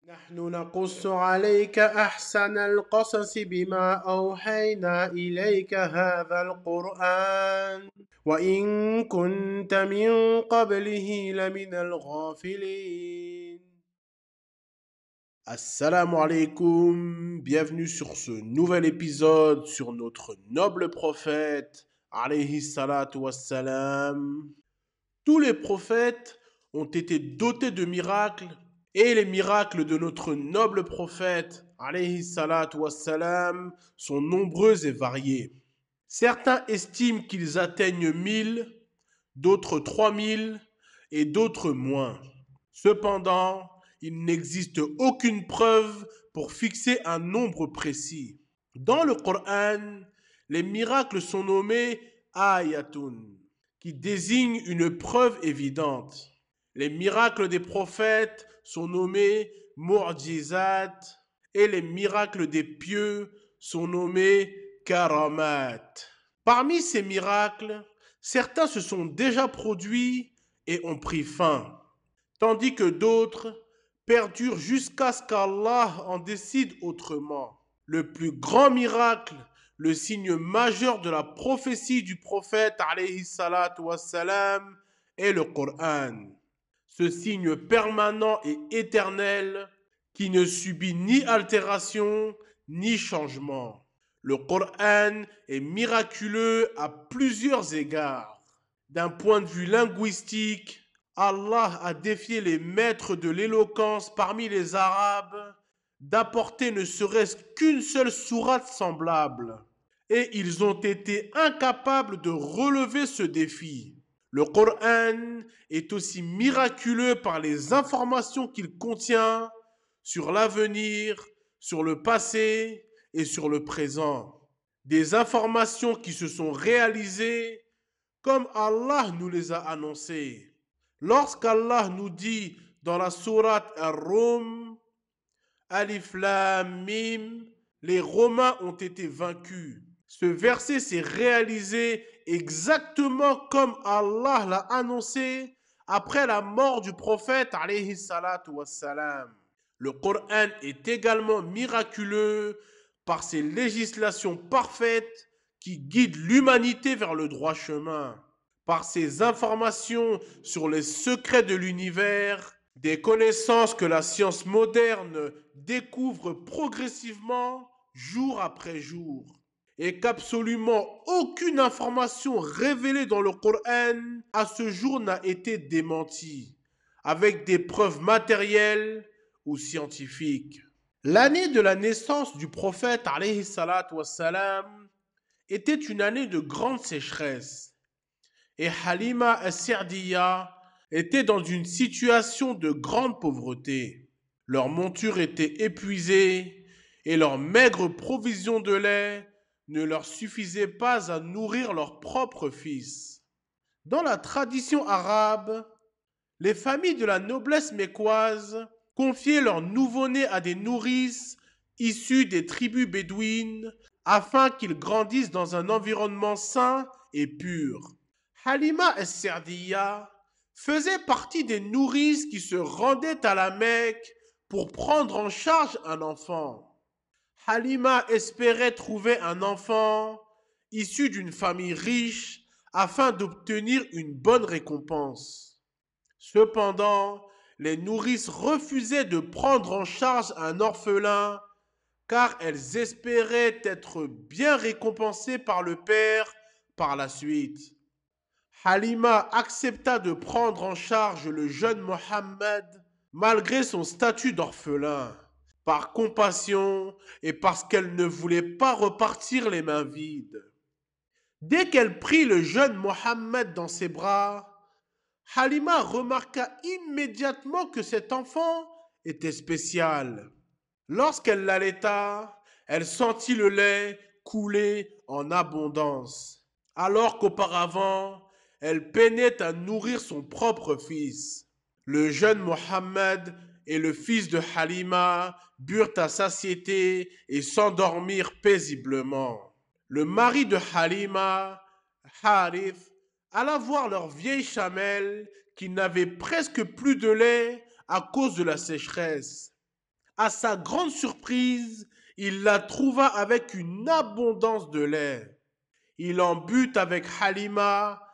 نحن نقص عليك أحسن القصص بما أوحينا إليك هذا القرآن وإن كنت من قبله لمن الغافلين. Assalamu alaikum, bienvenue sur ce nouvel épisode sur notre noble prophète, alayhi salatu wassalam. Tous les prophètes ont été dotés de miracles et les miracles de notre noble prophète, alayhi salatu wassalam, sont nombreux et variés. Certains estiment qu'ils atteignent 1000, d'autres 3000 et d'autres moins. Cependant, il n'existe aucune preuve pour fixer un nombre précis. Dans le Coran, les miracles sont nommés ayatun, qui désignent une preuve évidente. Les miracles des prophètes sont nommés mu'jizat et les miracles des pieux sont nommés karamat. Parmi ces miracles, certains se sont déjà produits et ont pris fin, tandis que d'autres perdurent jusqu'à ce qu'Allah en décide autrement. Le plus grand miracle, le signe majeur de la prophétie du prophète alayhi salatu wassalam, est le Coran. Ce signe permanent et éternel qui ne subit ni altération ni changement. Le Coran est miraculeux à plusieurs égards. D'un point de vue linguistique, Allah a défié les maîtres de l'éloquence parmi les Arabes d'apporter ne serait-ce qu'une seule sourate semblable. Et ils ont été incapables de relever ce défi. Le Coran est aussi miraculeux par les informations qu'il contient sur l'avenir, sur le passé et sur le présent. Des informations qui se sont réalisées comme Allah nous les a annoncées. Lorsqu'Allah nous dit dans la sourate Ar-Rum, Alif Lam Mim, les Romains ont été vaincus. Ce verset s'est réalisé exactement comme Allah l'a annoncé après la mort du prophète alayhi salatu wassalam. Le Coran est également miraculeux par ses législations parfaites qui guident l'humanité vers le droit chemin, par ses informations sur les secrets de l'univers, des connaissances que la science moderne découvre progressivement jour après jour, et qu'absolument aucune information révélée dans le Coran à ce jour n'a été démentie, avec des preuves matérielles ou scientifiques. L'année de la naissance du prophète alayhi salatu wassalam était une année de grande sécheresse, et Halima as-Sa'diya était dans une situation de grande pauvreté. Leur monture était épuisée et leur maigre provision de lait ne leur suffisait pas à nourrir leur propre fils. Dans la tradition arabe, les familles de la noblesse mécoise confiaient leurs nouveau-nés à des nourrices issues des tribus bédouines afin qu'ils grandissent dans un environnement sain et pur. Halima as-Sa'diya faisait partie des nourrices qui se rendaient à la Mecque pour prendre en charge un enfant. Halima espérait trouver un enfant issu d'une famille riche afin d'obtenir une bonne récompense. Cependant, les nourrices refusaient de prendre en charge un orphelin car elles espéraient être bien récompensées par le père par la suite. Halima accepta de prendre en charge le jeune Mohammed malgré son statut d'orphelin, par compassion et parce qu'elle ne voulait pas repartir les mains vides. Dès qu'elle prit le jeune Mohammed dans ses bras, Halima remarqua immédiatement que cet enfant était spécial. Lorsqu'elle l'allaita, elle sentit le lait couler en abondance, alors qu'auparavant, elle peinait à nourrir son propre fils. Le jeune Mohammed et le fils de Halima burent à satiété et s'endormirent paisiblement. Le mari de Halima, Harith, alla voir leur vieille chamelle qui n'avait presque plus de lait à cause de la sécheresse. À sa grande surprise, il la trouva avec une abondance de lait. Il en but avec Halima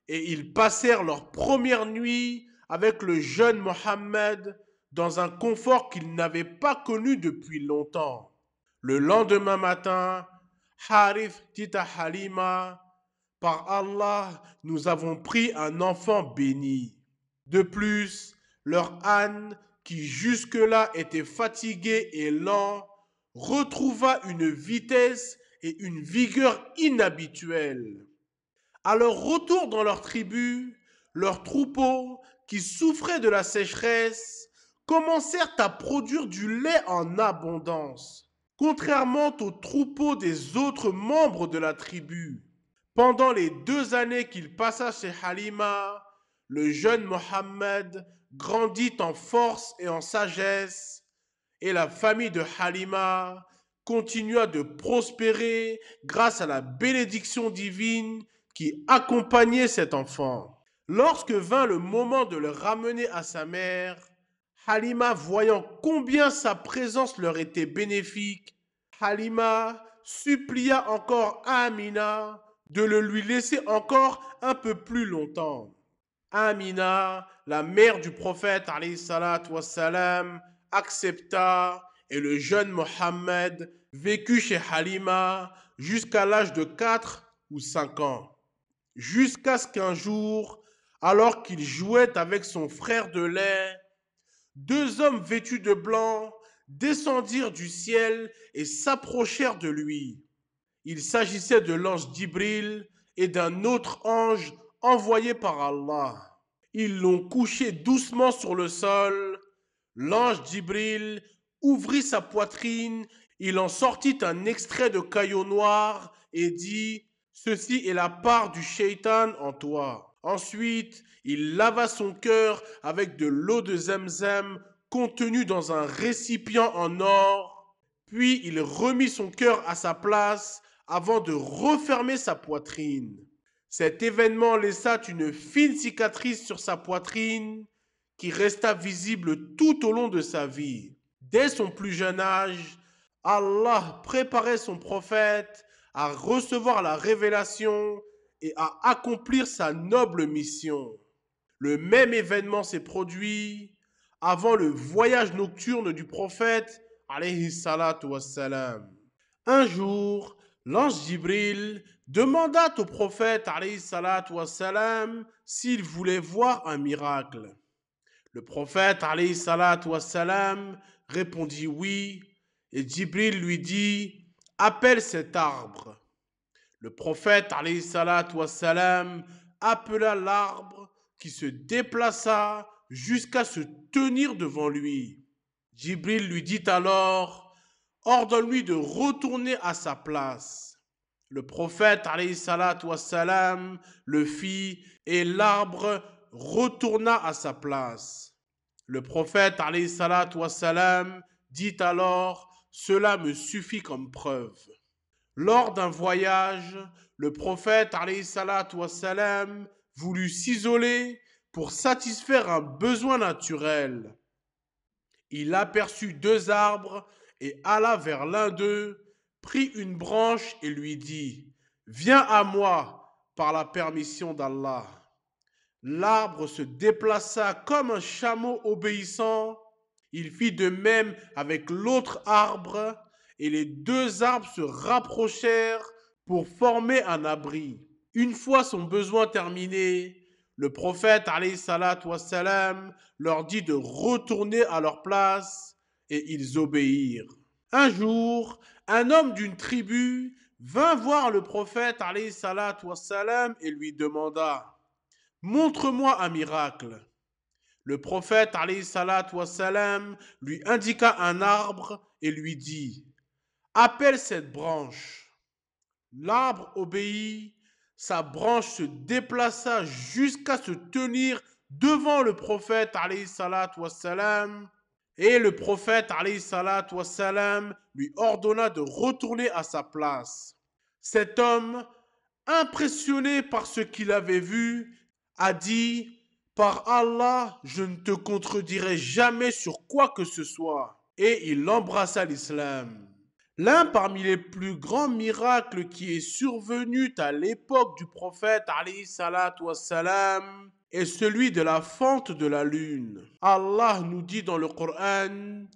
et ils passèrent leur première nuit avec le jeune Mohammed dans un confort qu'ils n'avaient pas connu depuis longtemps. Le lendemain matin, Harith dit à Halima, par Allah, nous avons pris un enfant béni. De plus, leur âne, qui jusque-là était fatigué et lent, retrouva une vitesse et une vigueur inhabituelles. À leur retour dans leur tribu, leurs troupeaux, qui souffraient de la sécheresse, commencèrent à produire du lait en abondance, contrairement aux troupeaux des autres membres de la tribu. Pendant les 2 années qu'il passa chez Halima, le jeune Mohammed grandit en force et en sagesse, et la famille de Halima continua de prospérer grâce à la bénédiction divine qui accompagnait cet enfant. Lorsque vint le moment de le ramener à sa mère, Halima, voyant combien sa présence leur était bénéfique, Halima supplia encore Amina de le lui laisser encore un peu plus longtemps. Amina, la mère du prophète alayhi salatu wassalam, accepta et le jeune Mohammed vécut chez Halima jusqu'à l'âge de 4 ou 5 ans. Jusqu'à ce qu'un jour, alors qu'il jouait avec son frère de lait, 2 hommes vêtus de blanc descendirent du ciel et s'approchèrent de lui. Il s'agissait de l'ange Djibril et d'un autre ange envoyé par Allah. Ils l'ont couché doucement sur le sol. L'ange Djibril ouvrit sa poitrine, il en sortit un extrait de caillot noir et dit « Ceci est la part du shaitan en toi ». Ensuite, il lava son cœur avec de l'eau de Zemzem contenue dans un récipient en or, puis il remit son cœur à sa place avant de refermer sa poitrine. Cet événement laissa une fine cicatrice sur sa poitrine qui resta visible tout au long de sa vie. Dès son plus jeune âge, Allah préparait son prophète à recevoir la révélation et à accomplir sa noble mission. Le même événement s'est produit avant le voyage nocturne du prophète alayhi salatu wassalam. Un jour, l'ange Jibril demanda au prophète alayhi salatu wassalam s'il voulait voir un miracle. Le prophète alayhi salatu wassalam répondit oui et Jibril lui dit « Appelle cet arbre ». Le prophète alayhi salatu wassalam appela l'arbre qui se déplaça jusqu'à se tenir devant lui. Jibril lui dit alors « Ordonne-lui de retourner à sa place ». Le prophète alayhi salatu wassalam le fit et l'arbre retourna à sa place. Le prophète alayhi salatu wassalam dit alors « Cela me suffit comme preuve ». Lors d'un voyage, le prophète alayhi salatu wassalam voulut s'isoler pour satisfaire un besoin naturel. Il aperçut 2 arbres et alla vers l'un d'eux, prit une branche et lui dit « Viens à moi par la permission d'Allah ». L'arbre se déplaça comme un chameau obéissant. Il fit de même avec l'autre arbre et les 2 arbres se rapprochèrent pour former un abri. Une fois son besoin terminé, le prophète alayhi salatu wassalam leur dit de retourner à leur place et ils obéirent. Un jour, un homme d'une tribu vint voir le prophète alayhi salatu wassalam et lui demanda « Montre-moi un miracle ». Le prophète alayhi salatu wassalam lui indiqua un arbre et lui dit « Appelle cette branche ». L'arbre obéit, sa branche se déplaça jusqu'à se tenir devant le prophète alayhi salatu wassalam et le prophète alayhi salatu wassalam lui ordonna de retourner à sa place. Cet homme, impressionné par ce qu'il avait vu, a dit « Par Allah, je ne te contredirai jamais sur quoi que ce soit ». et il embrassa l'islam. L'un parmi les plus grands miracles qui est survenu à l'époque du prophète alayhi salatu wassalam est celui de la fente de la lune. Allah nous dit dans le Coran,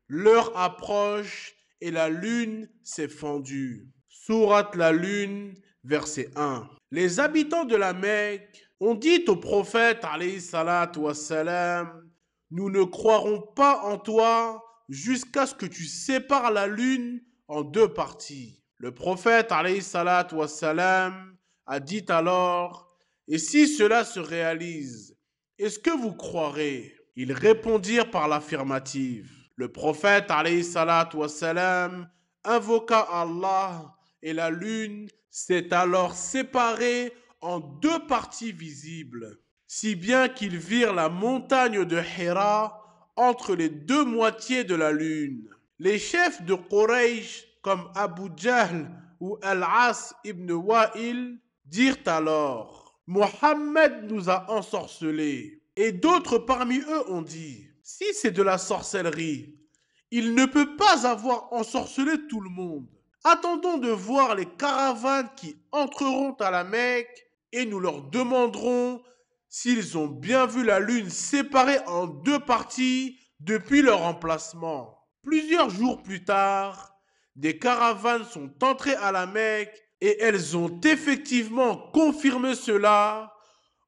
l'heure approche et la lune s'est fendue. Sourate la lune, verset 1. Les habitants de la Mecque ont dit au prophète alayhi salatu wassalam, nous ne croirons pas en toi jusqu'à ce que tu sépares la lune en deux parties. Le prophète alayhi salatu wassalam a dit alors, et si cela se réalise, est-ce que vous croirez? Ils répondirent par l'affirmative. Le prophète alayhi salatu wassalam invoqua Allah et la lune s'est alors séparée en deux parties visibles, si bien qu'ils virent la montagne de Hira entre les deux moitiés de la lune. Les chefs de Quraysh, comme Abu Jahl ou Al-As ibn Wa'il, dirent alors, Mohammed nous a ensorcelés. Et d'autres parmi eux ont dit, si c'est de la sorcellerie, il ne peut pas avoir ensorcelé tout le monde. Attendons de voir les caravanes qui entreront à la Mecque et nous leur demanderons s'ils ont bien vu la lune séparée en deux parties depuis leur emplacement. Plusieurs jours plus tard, des caravanes sont entrées à la Mecque et elles ont effectivement confirmé cela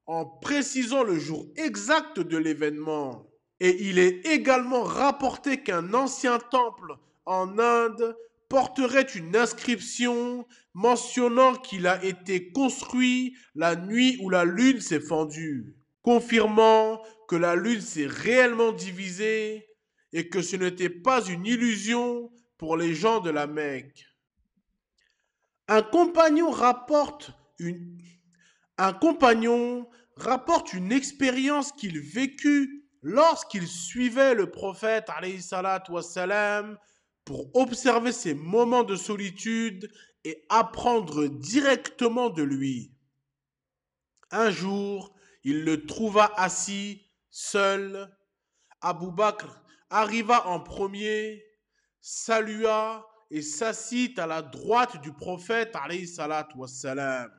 en précisant le jour exact de l'événement. Et il est également rapporté qu'un ancien temple en Inde porterait une inscription mentionnant qu'il a été construit la nuit où la lune s'est fendue, confirmant que la lune s'est réellement divisée et que ce n'était pas une illusion pour les gens de la Mecque. Un compagnon rapporte une expérience qu'il vécut lorsqu'il suivait le prophète alayhi salatu wassalam pour observer ses moments de solitude et apprendre directement de lui. Un jour, il le trouva assis, seul. Abu Bakr arriva en premier, salua et s'assit à la droite du prophète alayhi salatu wassalam.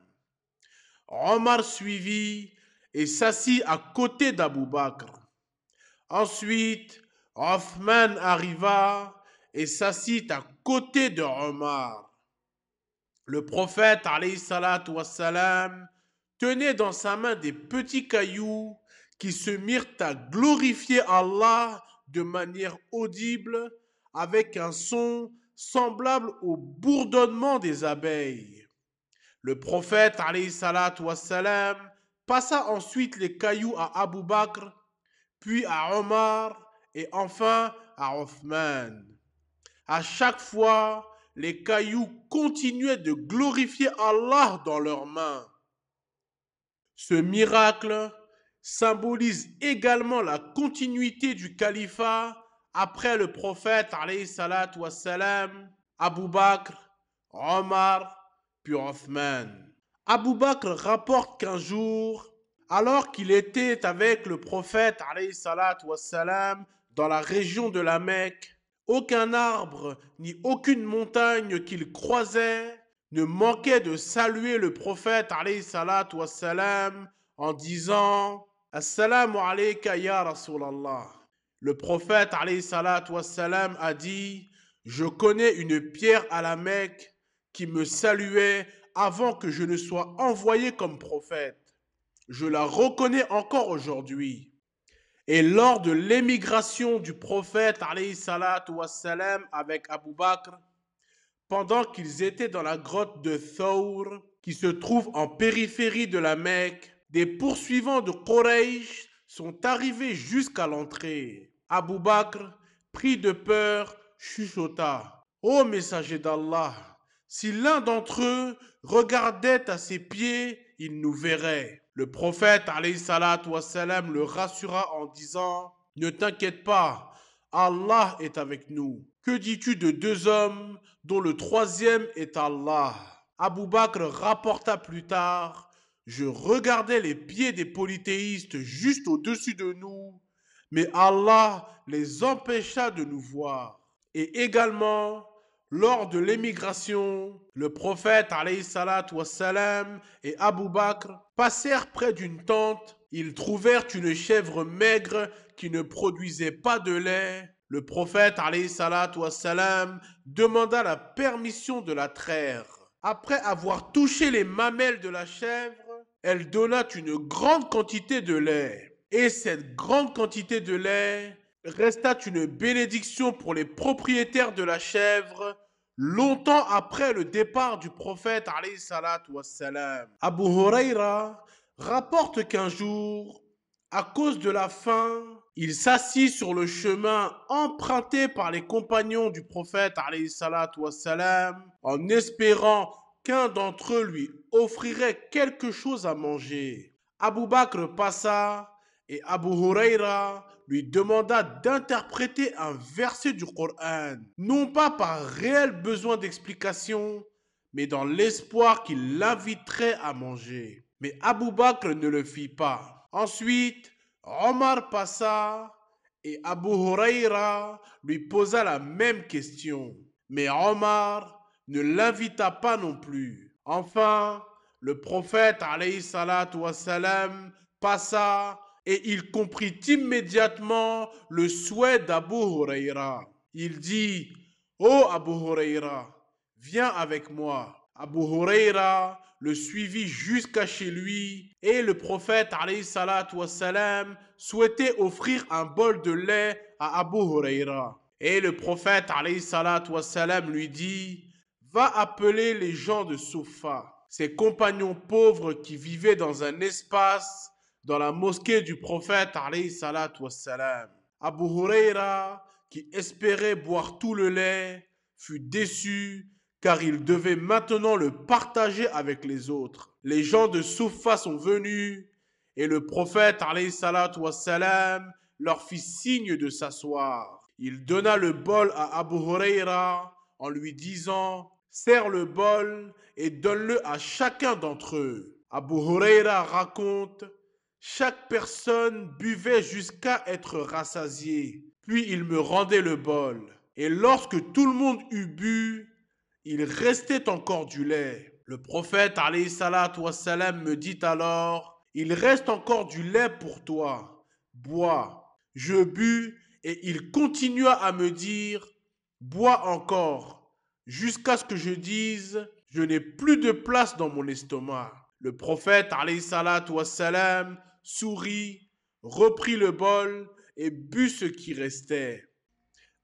Omar suivit et s'assit à côté d'Abu Bakr. Ensuite, Othman arriva et s'assit à côté de Omar. Le prophète alayhi salatu wassalam tenait dans sa main des petits cailloux qui se mirent à glorifier Allah de manière audible avec un son semblable au bourdonnement des abeilles. Le prophète alayhi salatu wassalam passa ensuite les cailloux à Abu Bakr, puis à Omar et enfin à Othman. À chaque fois, les cailloux continuaient de glorifier Allah dans leurs mains. Ce miracle symbolise également la continuité du califat après le prophète alayhi salatu wassalam, Abu Bakr, Omar, puis Othman. Abu Bakr rapporte qu'un jour, alors qu'il était avec le prophète alayhi salatu wassalam dans la région de la Mecque, aucun arbre ni aucune montagne qu'il croisait ne manquait de saluer le prophète alayhi salatu wassalam en disant Assalamu alayka ya Rasulallah. Le prophète alayhi salatu wassalam a dit je connais une pierre à la Mecque qui me saluait avant que je ne sois envoyé comme prophète. Je la reconnais encore aujourd'hui. Et lors de l'émigration du prophète alayhi salatu wassalam avec Abu Bakr, pendant qu'ils étaient dans la grotte de Thawr, qui se trouve en périphérie de la Mecque, des poursuivants de Quraysh sont arrivés jusqu'à l'entrée. Abu Bakr, pris de peur, chuchota. Ô messager d'Allah, si l'un d'entre eux regardait à ses pieds, il nous verrait. Le prophète alayhi salatu wassalam le rassura en disant ne t'inquiète pas, Allah est avec nous. Que dis-tu de deux hommes dont le troisième est Allah? Abu Bakr rapporta plus tard je regardais les pieds des polythéistes juste au-dessus de nous, mais Allah les empêcha de nous voir. Et également, lors de l'émigration, le prophète alayhi salatu wassalam et Abu Bakr passèrent près d'une tente. Ils trouvèrent une chèvre maigre qui ne produisait pas de lait. Le prophète alayhi salatu wassalam demanda la permission de la traire. Après avoir touché les mamelles de la chèvre, elle donna une grande quantité de lait. Et cette grande quantité de lait resta une bénédiction pour les propriétaires de la chèvre longtemps après le départ du prophète alayhi salatu wassalam. Abu Huraira rapporte qu'un jour, à cause de la faim, il s'assit sur le chemin emprunté par les compagnons du prophète alayhi salatu wassalam en espérant qu'un d'entre eux lui offrirait quelque chose à manger. Abu Bakr passa et Abu Huraira lui demanda d'interpréter un verset du Coran, non pas par réel besoin d'explication, mais dans l'espoir qu'il l'inviterait à manger. Mais Abu Bakr ne le fit pas. Ensuite, Omar passa et Abu Huraira lui posa la même question. Mais Omar ne l'invita pas non plus. Enfin, le prophète alayhi salatu wassalam passa et il comprit immédiatement le souhait d'Abu Huraira. Il dit: ô Abu Huraira, viens avec moi. Abu Huraira le suivit jusqu'à chez lui et le prophète alayhi salatu wassalam souhaitait offrir un bol de lait à Abu Huraira. Et le prophète alayhi salatu wassalam lui dit: va appeler les gens de Soufa, ses compagnons pauvres qui vivaient dans un espace dans la mosquée du prophète alayhi salatu wassalam. Abu Huraira, qui espérait boire tout le lait, fut déçu car il devait maintenant le partager avec les autres. Les gens de Soufa sont venus et le prophète alayhi salatu wassalam leur fit signe de s'asseoir. Il donna le bol à Abu Huraira en lui disant: serre le bol et donne-le à chacun d'entre eux. Abu Huraira raconte: chaque personne buvait jusqu'à être rassasiée, puis il me rendait le bol. Et lorsque tout le monde eut bu, il restait encore du lait. Le prophète alayhi salatu wassalam me dit alors: il reste encore du lait pour toi, bois. Je bus et il continua à me dire: bois encore, jusqu'à ce que je dise: je n'ai plus de place dans mon estomac. Le prophète alayhi salatu wassalam sourit, reprit le bol et but ce qui restait.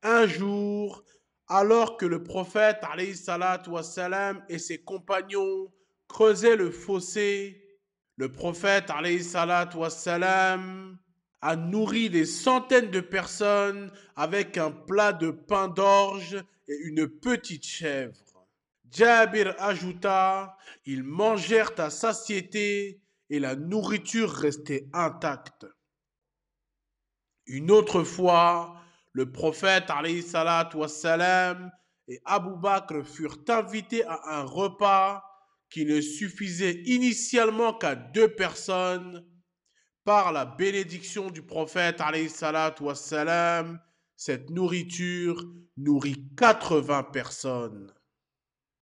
Un jour, alors que le prophète alayhi salatu wassalam et ses compagnons creusaient le fossé, le prophète alayhi salatu wassalam a nourri des centaines de personnes avec un plat de pain d'orge et une petite chèvre. Jabir ajouta: ils mangèrent à satiété et la nourriture restait intacte. Une autre fois, le prophète alayhi salatu wassalam et Abu Bakr furent invités à un repas qui ne suffisait initialement qu'à 2 personnes. Par la bénédiction du prophète alayhi salatu wassalam, cette nourriture nourrit 80 personnes.